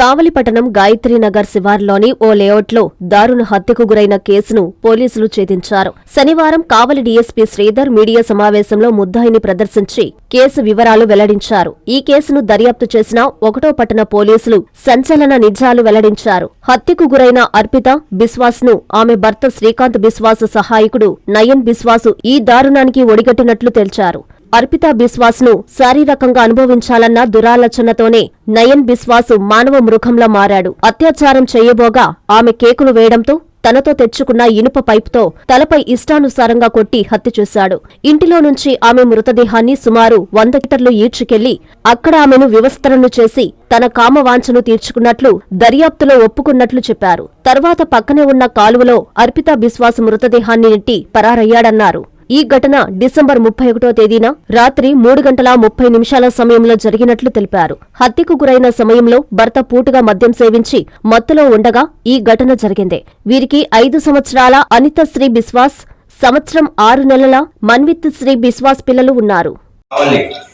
కావలిపట్టణం గాయత్రీనగర్ శివార్లోని ఓ లేఅవుట్లో దారుణ హత్యకు గురైన కేసును పోలీసులు ఛేదించారు. శనివారం కావలి డీఎస్పీ శ్రీధర్ మీడియా సమావేశంలో ముద్దాయిని ప్రదర్శించి కేసు వివరాలు వెల్లడించారు. ఈ కేసును దర్యాప్తు చేసిన 1వ పట్టణ పోలీసులు సంచలన నిజాలు వెల్లడించారు. హత్యకు గురైన అర్పిత బిస్వాస్ ను ఆమె భర్త శ్రీకాంత్ బిస్వాస్ సహాయకుడు నయన్ బిస్వాస్ ఈ దారుణానికి ఒడిగట్టినట్లు తేల్చారు. అర్పిత బిస్వాస్ ను శారీరకంగా అనుభవించాలన్న దురాలోచనతోనే నయన్ బిస్వాస్ మానవ మృగంలా మారాడు. అత్యాచారం చేయబోగా ఆమె కేకులు వేయడంతో తనతో తెచ్చుకున్న ఇనుప పైపుతో తలపై ఇష్టానుసారంగా కొట్టి హత్య చేశాడు. ఇంటిలో నుంచి ఆమె మృతదేహాన్ని సుమారు 100 మీటర్లు ఈడ్చుకెళ్లి అక్కడ ఆమెను వివస్త్రను చేసి తన కామవాంఛను తీర్చుకున్నట్లు దర్యాప్తులో ఒప్పుకున్నట్లు చెప్పారు. తర్వాత పక్కనే ఉన్న కాలువలో అర్పిత బిస్వాస్ మృతదేహాన్ని నెట్టి పరారయ్యాడన్నారు. ఈ ఘటన డిసెంబర్ 31వ తేదీన రాత్రి 3:30 సమయంలో జరిగినట్లు తెలిపారు. హత్యకు గురైన సమయంలో భర్త పూటుగా మద్యం సేవించి మత్తులో ఉండగా ఈ ఘటన జరిగింది. వీరికి 5 సంవత్సరాల అనితశ్రీ బిస్వాస్, సంవత్సరం 6 నెలల మన్విత్ శ్రీ బిస్వాస్ పిల్లలు ఉన్నారు.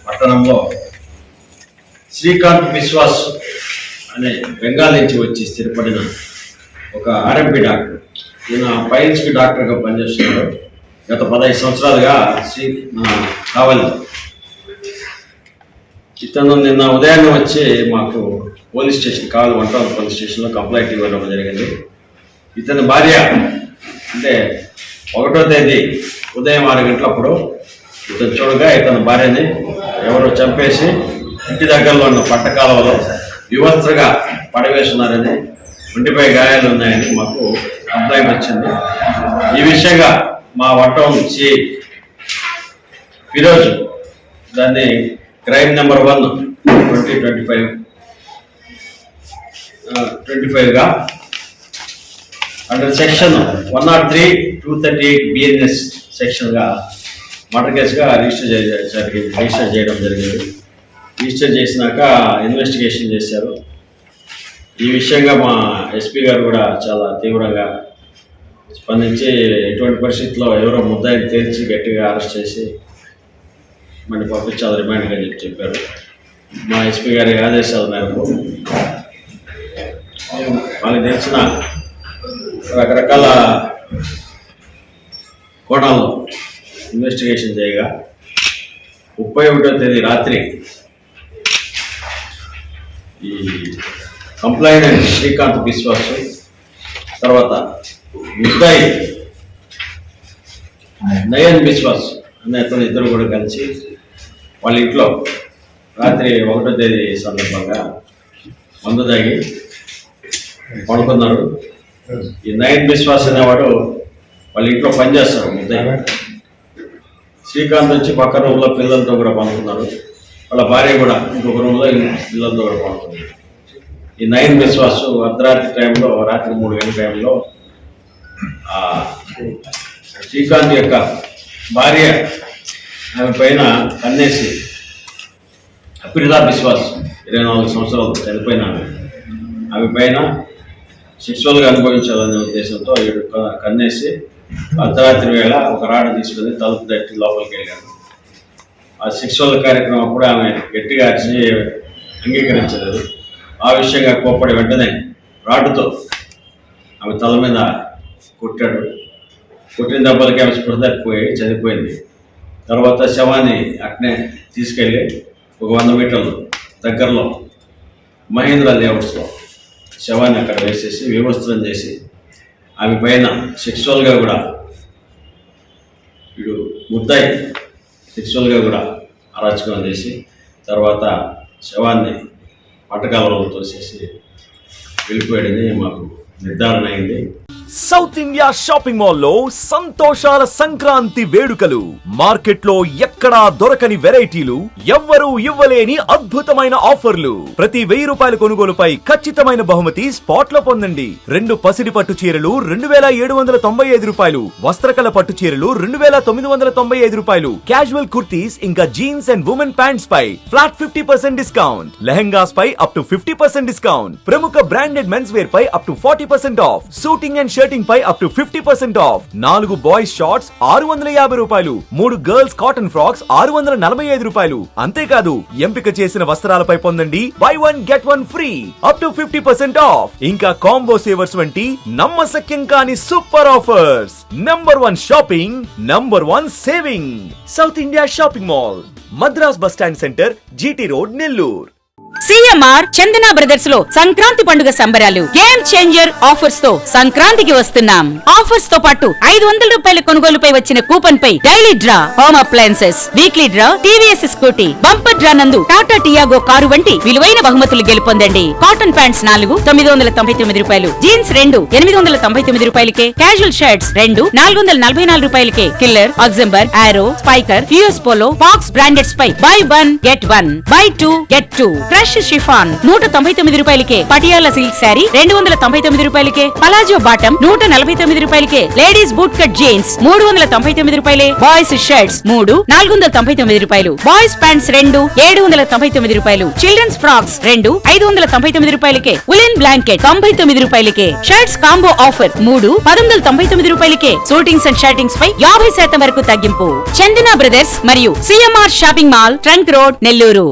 పట్టణంలో శ్రీకాంత్ బిస్వాస్ అనే బెంగాల్ నుంచి వచ్చి స్థిరపడిన ఒక ఆర్ఎంపీ డాక్టర్, ఈయన పైల్స్కి డాక్టర్గా పనిచేస్తున్నాడు. గత 15 సంవత్సరాలుగా కావాలి. ఇతను నిన్న ఉదయాన్నే వచ్చి మాకు పోలీస్ స్టేషన్ కావాలి 1 పోలీస్ స్టేషన్లో కంప్లైంట్ ఇవ్వడం జరిగింది. ఇతని భార్య అంటే 1వ తేదీ ఉదయం 6 గంటలప్పుడు ఇతను చూడగా ఇతని భార్యని ఎవరో చంపేసి ఇంటి దగ్గరలో ఉన్న పట్టకాలంలో వివస్త్రగా పడవేస్తున్నారని, ఒంటిపై గాయాలు ఉన్నాయని మాకు కంప్లైంట్ వచ్చింది. ఈ విషయంగా మా వట్టం చీఫ్ ఫిరోజ్ దాన్ని క్రైమ్ నెంబర్ 1 2025గా అండర్ సెక్షన్ 103-238 బిఎన్ఎస్ సెక్షన్గా మర్డర్ కేసుగా రిజిస్టర్ చేయడం జరిగింది. రిజిస్టర్ చేసినాక ఇన్వెస్టిగేషన్ చేశారు. ఈ విషయంగా మా ఎస్పీ గారు కూడా చాలా తీవ్రంగా స్పందించి ఎటువంటి పరిస్థితుల్లో ఎవరో ముద్దాయిని తేల్చి గట్టిగా అరెస్ట్ చేసి మళ్ళీ పంపించాలి రిమాండ్గా చెప్పారు. మా ఎస్పీ గారి ఆదేశాల మేరకు వాళ్ళకి తెలిసిన రకరకాల కోణాల్లో ఇన్వెస్టిగేషన్ చేయగా 31వ తేదీ రాత్రి ఈ కంప్లైంట్ శ్రీకాంత్ బిస్వాస్ తర్వాత ముద్దాయి నయన్ బిస్వాస్ అనే అతను ఇద్దరు కూడా కలిసి వాళ్ళ ఇంట్లో రాత్రి 1వ తేదీ సందర్భంగా మందు తాగి పడుకున్నారు. ఈ నయన్ బిస్వాస్ అనేవాడు వాళ్ళ ఇంట్లో పనిచేస్తారు. ముద్దాయి శ్రీకాంత్ వచ్చి పక్క రూమ్లో పిల్లలతో కూడా పడుకున్నారు. వాళ్ళ భార్య కూడా ఇంకొక రూమ్లో పిల్లలతో కూడా పడుకున్నారు. ఈ నయన్ బిస్వాస్ అర్ధరాత్రి టైంలో, రాత్రి 3 గంటల టైంలో శ్రీకాంత్ యొక్క భార్య ఆమె పైన కన్నేసి, అర్పిత బిస్వాస్ 24 సంవత్సరాలు చనిపోయిన ఆమె పైన సెక్సువల్గా అనుభవించాలనే ఉద్దేశంతో కన్నేసి అర్ధరాత్రి వేళ ఒక రాడ్ తీసుకుని తలుపు తట్టి లోపలికి వెళ్ళాడు. ఆ సెక్సువల్ కార్యక్రమం అప్పుడు ఆమె గట్టిగా అరిచి అంగీకరించలేదు. ఆ విషయంగా కోప్పడి వెంటనే రాడ్డుతో ఆమె తల మీద కొట్టాడు. కొట్టిన దెబ్బలకి ఆమె స్పృహ తప్పిపోయి చనిపోయింది. తర్వాత శవాన్ని అట్నే తీసుకెళ్ళి ఒక 100 మీటర్లు దగ్గరలో మహేంద్ర లేఅవుట్స్లో శవాన్ని అక్కడ వేసేసి వివస్త్రం చేసి ఆమె పైన సెక్సువల్గా కూడా వీడు ముద్దాయి సెక్సువల్గా కూడా అరాచకం చేసి తర్వాత శవాన్ని పట్టకాలలో తోసేసి వెళ్ళిపోయాడని మాకు నిర్ధారణ అయింది. సౌత్ ఇండియా షాపింగ్ మాల్ లో సంతోషాల సంక్రాంతి వేడుకలు. మార్కెట్ లో ఎక్కడా దొరకని వెరైటీలు, ఎవ్వరూ ఇవ్వలేని అద్భుతమైన ఆఫర్లు. ప్రతి 1000 రూపాయల కొనుగోలుపై ఖచ్చితమైన బహుమతి స్పాట్ లో పొందండి. 2 పసిడి పట్టు చీరలు 2795 రూపాయలు, వస్త్రకళ పట్టు చీరలు 2995 రూపాయలు, క్యాజువల్ కుర్తీస్ ఇంకా జీన్స్ అండ్ ఉమెన్ ప్యాంట్స్ పై ఫ్లాట్ 50% డిస్కౌంట్, లెహంగాస్ పై అప్ టు 50% డిస్కౌంట్, ప్రముఖ బ్రాండెడ్ మెన్స్ వేర్ పై up to 40% off, suiting and shirting పై up to 50% off. 4 boys shorts 650 రూపాయలు, 3 గర్ల్స్ కాటన్ ఫ్రాక్స్ 645 రూపాయలు. అంతేకాదు ఎంపిక చేసిన వస్త్రాలపై పొందండి buy 1 get 1 free up to 50% off. ఇంకా కాంబో సేవర్స్ వంటి నమ్మశక్యం కాని super offers. Number 1 shopping, number 1 saving. South India shopping mall, Madras bus stand centre, GT road, Nellore. CMR Chandana brothers లో సంక్రాంతి పండుగ సంబరాలు గేమ్ చేంజర్ ఆఫర్స్ తో సంక్రాంతికి వస్తున్నాం. ఆఫర్స్ తో పాటు 500 రూపాయల కొనుగోలుపై వచ్చిన కూపన్ పై daily draw home appliances, weekly draw TVS scooty, bumper draw నందు టాటా టియాగో కారు వంటి విలువైన బహుమతులు గెలుపొందండి. కాటన్ ప్యాంట్స్ 4 999 రూపాయలు, జీన్స్ 2 899 రూపాయలకే, క్యాజువల్ షర్ట్స్ 2 444 రూపాయలకే, కిల్లర్, అగ్జంబర్, Arrow, Spykar, US Polo, box brandeds పై buy 1 get 1 buy 2 get 2, chiffon 199 రూపాయలకే, పటియాలా సిల్క్ శారీ 299 రూపాయలకే, పలాజో బాటం 149 రూపాయలకే, లేడీస్ బూట్ కట్ జీన్స్ 399 రూపాయలే, బాయ్స్ షర్ట్స్ 3 499 రూపాయలు, బాయ్స్ ప్యాంట్స్ 2 799 రూపాయలు, చిల్డ్రన్స్ ఫ్రాక్స్ 2 599 రూపాయలకే, ఉలెన్ బ్లాంకెట్ 99 రూపాయలకే, షర్ట్స్ కాంబో ఆఫర్ 3 1199 రూపాయలకే, షూటింగ్స్ అండ్ షర్టింగ్స్ పై 50% వరకు తగ్గింపు. చందన బ్రదర్స్ మరియు CMR shopping mall, trunk road, Nellore.